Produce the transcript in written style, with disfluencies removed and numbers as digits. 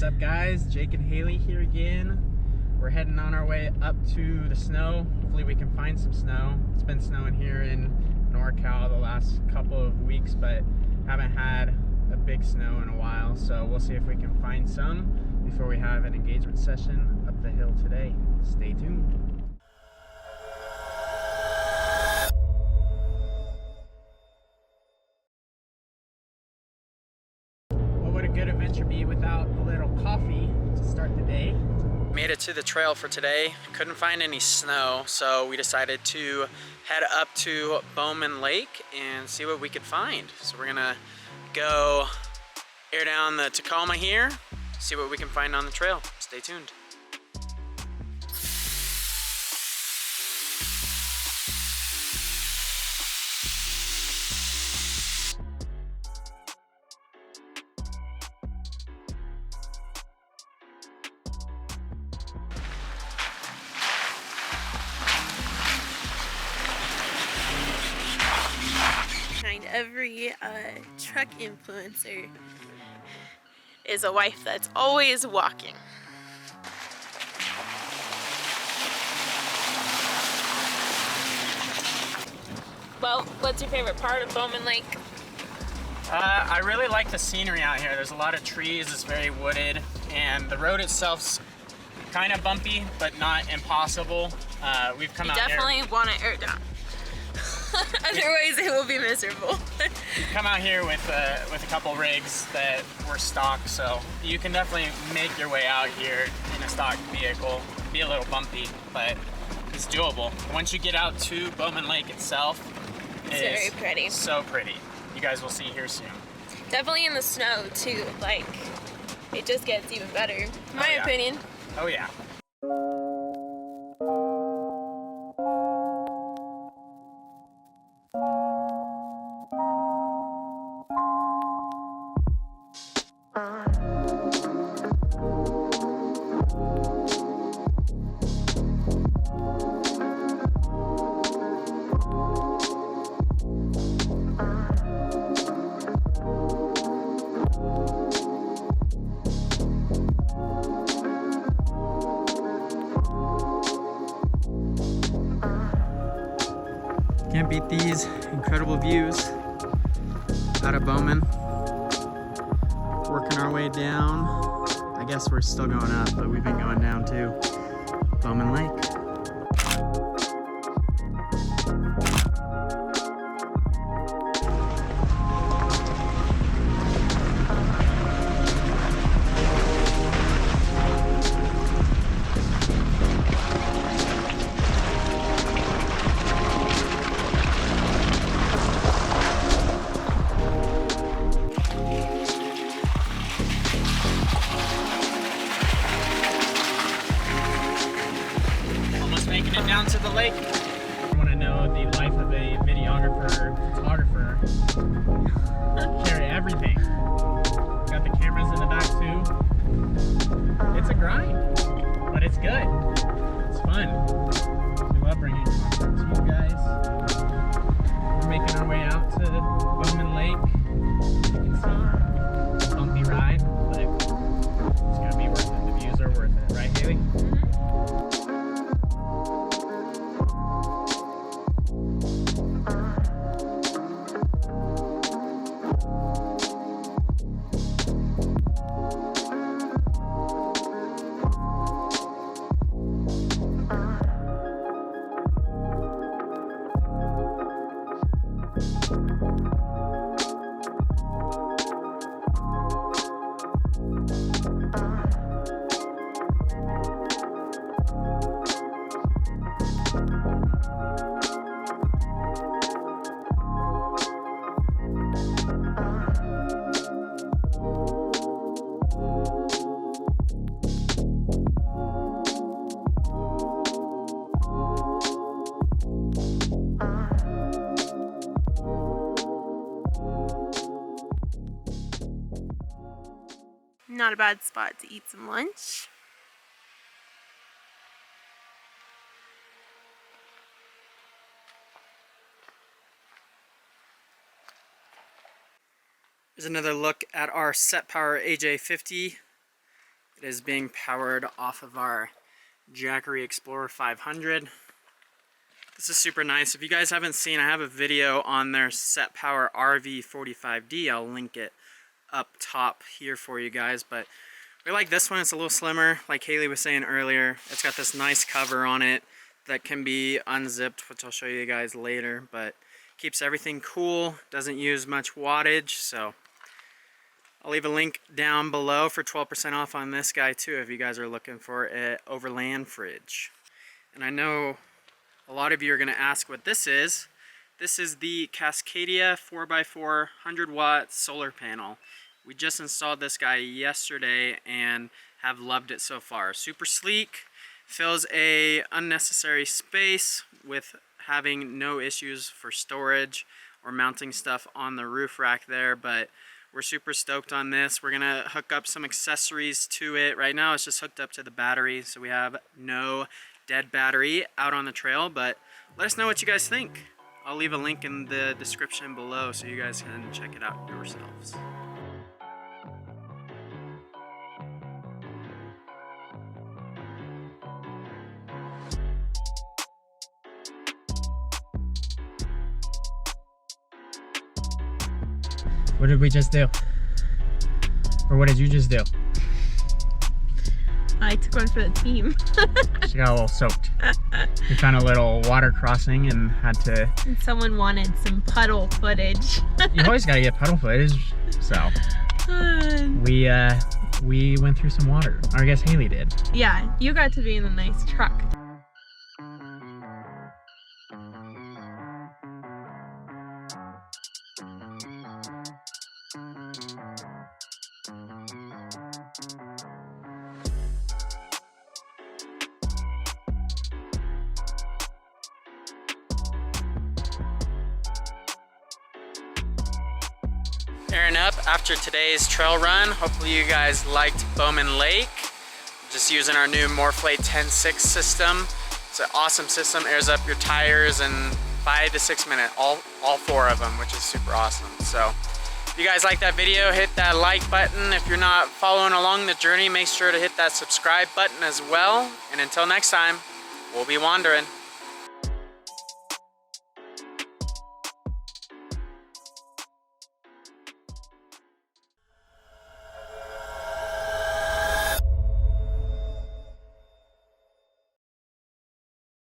What's up, guys? Jake and Haley here again. We're heading on our way up to the snow. Hopefully we can find some snow. It's been snowing here in NorCal the last couple of weeks, but haven't had a big snow in a while, so we'll see if we can find some before we have an engagement session up the hill today. Stay tuned. What would a good adventure be without a little coffee to start the day? Made it to the trail for today. Couldn't find any snow, so we decided to head up to Bowman Lake and see what we could find. So we're gonna go air down the Tacoma here, see what we can find on the trail. Stay tuned. Every truck influencer is a wife that's always walking. Well, what's your favorite part of Bowman Lake? I really like the scenery out here. There's a lot of trees, it's very wooded, and the road itself's kind of bumpy, but not impossible. We've come out here. You definitely want to air it down. Otherwise, it will be miserable. You come out here with a couple rigs that were stock, so you can definitely make your way out here in a stock vehicle. It'll be a little bumpy, but it's doable. Once you get out to Bowman Lake itself, It's very pretty. So pretty. You guys will see here soon. Definitely in the snow too. Like, it just gets even better, in my opinion. Oh yeah. Can't beat these incredible views out of Bowman. Working our way down. I guess we're still going up, but we've been going down to Bowman Lake. Making it down to the lake. I want to know the life of a videographer, photographer. Carry everything. Got the cameras in the back too. It's a grind, but it's good. It's fun. We love bringing content to you guys. We're making our way out to Bowman Lake. You can see it's a bumpy ride, but it's gonna be worth it. The views are worth it, right, Haley? Not a bad spot to eat some lunch. Here's another look at our Set Power AJ50. It is being powered off of our Jackery Explorer 500. This is super nice. If you guys haven't seen, I have a video on their Set Power RV45D. I'll link it up top here for you guys. But we like this one. It's a little slimmer, like Haley was saying earlier. It's got this nice cover on it that can be unzipped, which I'll show you guys later. But keeps everything cool, doesn't use much wattage. So I'll leave a link down below for 12% off on this guy too, if you guys are looking for an overland fridge. And I know a lot of you are going to ask what this is. This is the Cascadia 4x4 100-watt solar panel. We just installed this guy yesterday and have loved it so far. Super sleek, fills a unnecessary space with having no issues for storage or mounting stuff on the roof rack there, but we're super stoked on this. We're gonna hook up some accessories to it. Right now it's just hooked up to the battery, so we have no dead battery out on the trail, but let us know what you guys think. I'll leave a link in the description below so you guys can check it out yourselves. What did we just do? Or what did you just do? I took one for the team. She got a little soaked. We found a little water crossing and had to... And someone wanted some puddle footage. You always gotta get puddle footage, so... We went through some water. Or I guess Haley did. Yeah, you got to be in the nice truck. Airing up after today's trail run. Hopefully you guys liked Bowman Lake. Just using our new Morphlate 10.6 system. It's an awesome system, airs up your tires in 5 to 6 minutes, all 4 of them, which is super awesome. So if you guys like that video, hit that like button. If you're not following along the journey, make sure to hit that subscribe button as well. And until next time, we'll be wandering.